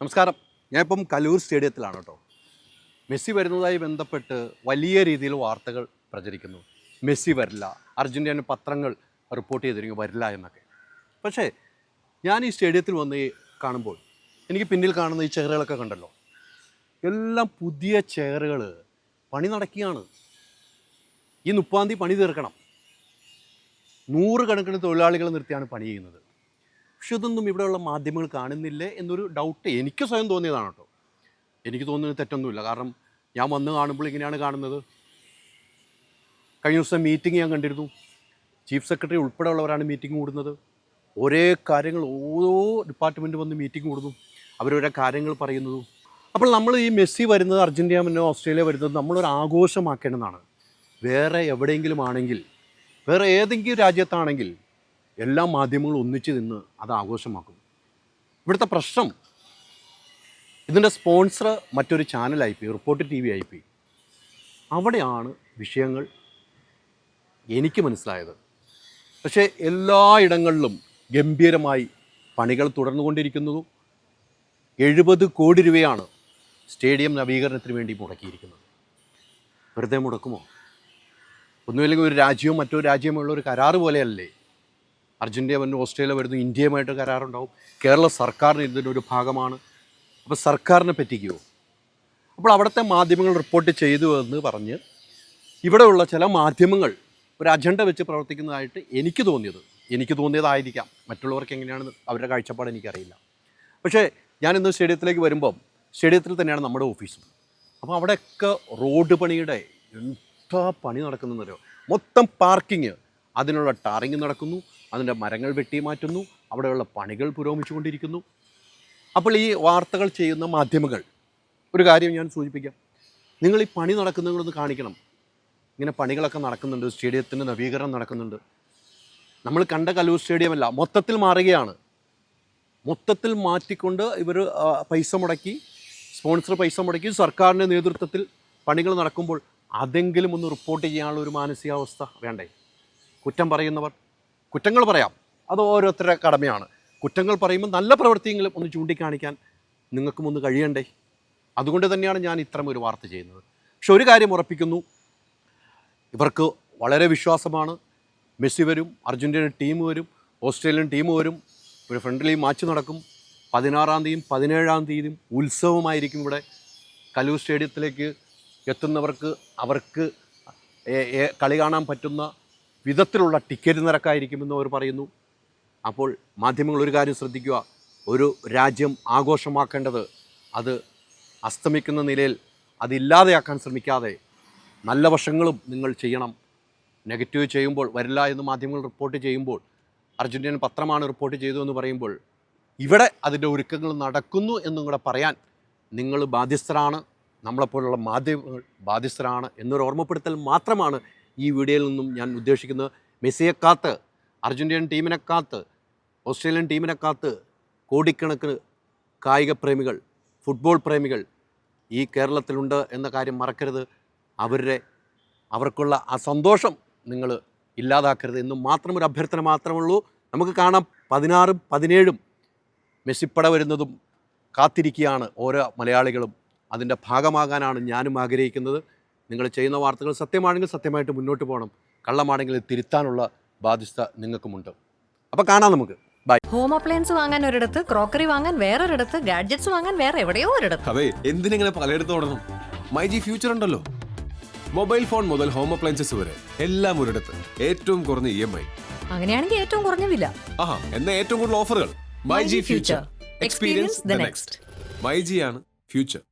നമസ്കാരം. ഞാനിപ്പം കലൂർ സ്റ്റേഡിയത്തിലാണ് കേട്ടോ. മെസ്സി വരുന്നതായി ബന്ധപ്പെട്ട് വലിയ രീതിയിൽ വാർത്തകൾ പ്രചരിക്കുന്നു. മെസ്സി വരില്ല, അർജൻറ്റീന പത്രങ്ങൾ റിപ്പോർട്ട് ചെയ്തിരിക്കും വരില്ല എന്നൊക്കെ. പക്ഷേ ഞാൻ ഈ സ്റ്റേഡിയത്തിൽ വന്ന് കാണുമ്പോൾ എനിക്ക് പിന്നിൽ കാണുന്ന ഈ ചെയറുകളൊക്കെ കണ്ടല്ലോ, എല്ലാം പുതിയ ചെയറുകൾ പണി നടക്കുകയാണ്. ഈ 30-ാം തീയതി പണി തീർക്കണം. 100 കണക്കിന് തൊഴിലാളികൾ നിർത്തിയാണ് പണി ചെയ്യുന്നത്. പക്ഷെ ഇതൊന്നും ഇവിടെയുള്ള മാധ്യമങ്ങൾ കാണുന്നില്ലേ എന്നൊരു ഡൗട്ട് എനിക്ക് സ്വയം തോന്നിയതാണ് കേട്ടോ. എനിക്ക് തോന്നുന്നത് തെറ്റൊന്നുമില്ല, കാരണം ഞാൻ വന്ന് കാണുമ്പോൾ ഇങ്ങനെയാണ് കാണുന്നത്. കഴിഞ്ഞ ദിവസം മീറ്റിംഗ് ഞാൻ കണ്ടിരുന്നു. ചീഫ് സെക്രട്ടറി ഉൾപ്പെടെയുള്ളവരാണ് മീറ്റിംഗ് കൂടുന്നത്. ഒരേ കാര്യങ്ങൾ ഓരോ ഡിപ്പാർട്ട്മെൻറ്റ് വന്ന് മീറ്റിംഗ് കൂടുന്നു, അവരോരോ കാര്യങ്ങൾ പറയുന്നതും. അപ്പോൾ നമ്മൾ ഈ മെസ്സി വരുന്നത്, അർജൻറ്റീന ഓസ്ട്രേലിയ വരുന്നത് നമ്മളൊരു ആഘോഷമാക്കേണ്ടതാണ്. വേറെ എവിടെയെങ്കിലും ആണെങ്കിൽ, വേറെ ഏതെങ്കിലും രാജ്യത്താണെങ്കിൽ എല്ലാ മാധ്യമങ്ങളും ഒന്നിച്ച് നിന്ന് അത് ആഘോഷമാക്കും. ഇവിടുത്തെ പ്രശ്നം, ഇതിൻ്റെ സ്പോൺസർ മറ്റൊരു ചാനലായിപ്പോയി, റിപ്പോർട്ടർ TV ആയിപ്പോയി. അവിടെയാണ് വിഷയങ്ങൾ എനിക്ക് മനസ്സിലായത്. പക്ഷേ എല്ലായിടങ്ങളിലും ഗംഭീരമായി പണികൾ തുടർന്നുകൊണ്ടിരിക്കുന്നതും 70 കോടി രൂപയാണ് സ്റ്റേഡിയം നവീകരണത്തിന് വേണ്ടി മുടക്കിയിരിക്കുന്നത്. വെറുതെ മുടക്കുമോ? ഒന്നുമില്ലെങ്കിൽ ഒരു രാജ്യവും മറ്റൊരു രാജ്യമുള്ള ഒരു കരാറ് പോലെയല്ലേ. അർജൻറ്റീന വരുന്നു, ഓസ്ട്രേലിയ വരുന്നു, ഇന്ത്യയുമായിട്ട് കരാറുണ്ടാവും. കേരള സർക്കാരിന് ഇതിൻ്റെ ഒരു ഭാഗമാണ്. അപ്പോൾ സർക്കാരിനെ പറ്റിക്കുമോ? അപ്പോൾ അവിടുത്തെ മാധ്യമങ്ങൾ റിപ്പോർട്ട് ചെയ്തു എന്ന് പറഞ്ഞ് ഇവിടെയുള്ള ചില മാധ്യമങ്ങൾ ഒരു അജണ്ട വെച്ച് പ്രവർത്തിക്കുന്നതായിട്ട് എനിക്ക് തോന്നിയതായിരിക്കാം. മറ്റുള്ളവർക്ക് എങ്ങനെയാണ് അവരുടെ കാഴ്ചപ്പാട് എനിക്കറിയില്ല. പക്ഷേ ഞാനിന്ന് സ്റ്റേഡിയത്തിലേക്ക് വരുമ്പം സ്റ്റേഡിയത്തിൽ തന്നെയാണ് നമ്മുടെ ഓഫീസും. അപ്പോൾ അവിടെയൊക്കെ റോഡ് പണിയുടെ എന്താ പണി നടക്കുന്നതെന്നറിയോ? മൊത്തം പാർക്കിങ്, അതിനുള്ള ടാറിങ് നടക്കുന്നു, അതിൻ്റെ മരങ്ങൾ വെട്ടി മാറ്റുന്നു, അവിടെയുള്ള പണികൾ പുരോഗമിച്ചുകൊണ്ടിരിക്കുന്നു. അപ്പോൾ ഈ വാർത്തകൾ ചെയ്യുന്ന മാധ്യമങ്ങൾ, ഒരു കാര്യം ഞാൻ സൂചിപ്പിക്കാം, നിങ്ങൾ ഈ പണി നടക്കുന്നതൊന്ന് കാണിക്കണം. ഇങ്ങനെ പണികളൊക്കെ നടക്കുന്നുണ്ട്, സ്റ്റേഡിയത്തിൻ്റെ നവീകരണം നടക്കുന്നുണ്ട്. നമ്മൾ കണ്ട കലൂർ സ്റ്റേഡിയമല്ല, മൊത്തത്തിൽ മാറുകയാണ്. മൊത്തത്തിൽ മാറ്റിക്കൊണ്ട് ഇവർ പൈസ മുടക്കി, സ്പോൺസർ പൈസ മുടക്കി, സർക്കാരിൻ്റെ നേതൃത്വത്തിൽ പണികൾ നടക്കുമ്പോൾ അതെങ്കിലും ഒന്ന് റിപ്പോർട്ട് ചെയ്യാനുള്ള ഒരു മാനസികാവസ്ഥ വേണ്ടേ? കുറ്റം പറയുന്നവർ കുറ്റങ്ങൾ പറയാം, അത് ഓരോരുത്തരുടെ കടമയാണ്. കുറ്റങ്ങൾ പറയുമ്പോൾ നല്ല പ്രവൃത്തിയെങ്കിലും ഒന്ന് ചൂണ്ടിക്കാണിക്കാൻ നിങ്ങൾക്കും ഒന്ന് കഴിയണ്ടേ? അതുകൊണ്ട് തന്നെയാണ് ഞാൻ ഇത്തരം ഒരു വാർത്ത ചെയ്യുന്നത്. പക്ഷെ ഒരു കാര്യം ഉറപ്പിക്കുന്നു, ഇവർക്ക് വളരെ വിശ്വാസമാണ്. മെസ്സി വരും, അർജൻറ്റീന ടീം വരും, ഓസ്ട്രേലിയൻ ടീം വരും, ഒരു ഫ്രണ്ട്ലി മാച്ച് നടക്കും. 16-ാം തീയതിയും 17-ാം തീയതിയും ഉത്സവമായിരിക്കും ഇവിടെ. കലൂർ സ്റ്റേഡിയത്തിലേക്ക് എത്തുന്നവർക്ക് അവർക്ക് കളി കാണാൻ പറ്റുന്ന വിധത്തിലുള്ള ടിക്കറ്റ് നിരക്കായിരിക്കുമെന്ന് അവർ പറയുന്നു. അപ്പോൾ മാധ്യമങ്ങൾ ഒരു കാര്യം ശ്രദ്ധിക്കുക, ഒരു രാജ്യം ആഘോഷമാക്കേണ്ടത് അത് അസ്തമിക്കുന്ന നിലയിൽ അതില്ലാതെയാക്കാൻ ശ്രമിക്കാതെ നല്ല വശങ്ങളും നിങ്ങൾ ചെയ്യണം. നെഗറ്റീവ് ചെയ്യുമ്പോൾ, വരില്ല എന്ന് മാധ്യമങ്ങൾ റിപ്പോർട്ട് ചെയ്യുമ്പോൾ, അർജൻറ്റീന പത്രമാണ് റിപ്പോർട്ട് ചെയ്തു എന്ന് പറയുമ്പോൾ ഇവിടെ അതിൻ്റെ ഒരുക്കങ്ങൾ നടക്കുന്നു എന്നും കൂടെ പറയാൻ നിങ്ങൾ ബാധ്യസ്ഥരാണ്. നമ്മളെപ്പോലുള്ള മാധ്യമങ്ങൾ ബാധ്യസ്ഥരാണ് എന്നൊരു ഓർമ്മപ്പെടുത്തൽ മാത്രമാണ് ഈ വീഡിയോയിൽ നിന്നും ഞാൻ ഉദ്ദേശിക്കുന്നത്. മെസ്സിയെ കാത്ത്, അർജൻറ്റീനൻ ടീമിനെ കാത്ത്, ഓസ്ട്രേലിയൻ ടീമിനെ കാത്ത് കോടിക്കണക്കിന് കായിക പ്രേമികൾ, ഫുട്ബോൾ പ്രേമികൾ ഈ കേരളത്തിലുണ്ട് എന്ന കാര്യം മറക്കരുത്. അവർക്കുള്ള ആ സന്തോഷം നിങ്ങൾ ഇല്ലാതാക്കരുത് എന്ന് മാത്രം ഒരു അഭ്യർത്ഥന മാത്രമേ ഉള്ളൂ. നമുക്ക് കാണാം 16-ഉം 17-ഉം മെസ്സിപ്പട വരുന്നതും കാത്തിരിക്കുകയാണ് ഓരോ മലയാളികളും. അതിൻ്റെ ഭാഗമാകാനാണ് ഞാനും ആഗ്രഹിക്കുന്നത്. നിങ്ങൾ ചെയ്യുന്ന വാർത്തകൾ സത്യമാണെങ്കിൽ സത്യമായിട്ട് മുന്നോട്ട് പോകണം, കള്ളമാണെങ്കിൽ തിരുത്താനുള്ള ബാധ്യത നിങ്ങൾക്കുമുണ്ട്. അപ്പോൾ കാണാം നമുക്ക്. ബൈ. ഹോം അപ്ലയൻസ് വാങ്ങാൻ ഒരിടത്ത്, ക്രോക്കറി വാങ്ങാൻ വേറൊരിടത്ത്, ഗാഡ്ജറ്റ്സ് വാങ്ങാൻ വേറെ എവിടെയോ ഒരിടത്ത്. അതെ, എന്തിനെങ്ങനെ പലയിടത്തും ഓടണം? മൈജി ഫ്യൂച്ചർ ഉണ്ടല്ലോ. മൊബൈൽ ഫോൺ മുതൽ ഹോം അപ്ലയൻസസ് വരെ എല്ലാം ഒരിടത്ത്, ഏറ്റവും കുറഞ്ഞ EMI. അങ്ങനെയാണെങ്കിൽ ഏറ്റവും കുറഞ്ഞ വില. ആഹാ, എന്നാ ഏറ്റവും കൂടുതൽ ഓഫറുകൾ. MyG future, experience the next. മൈജിയാണ് ഫ്യൂച്ചർ.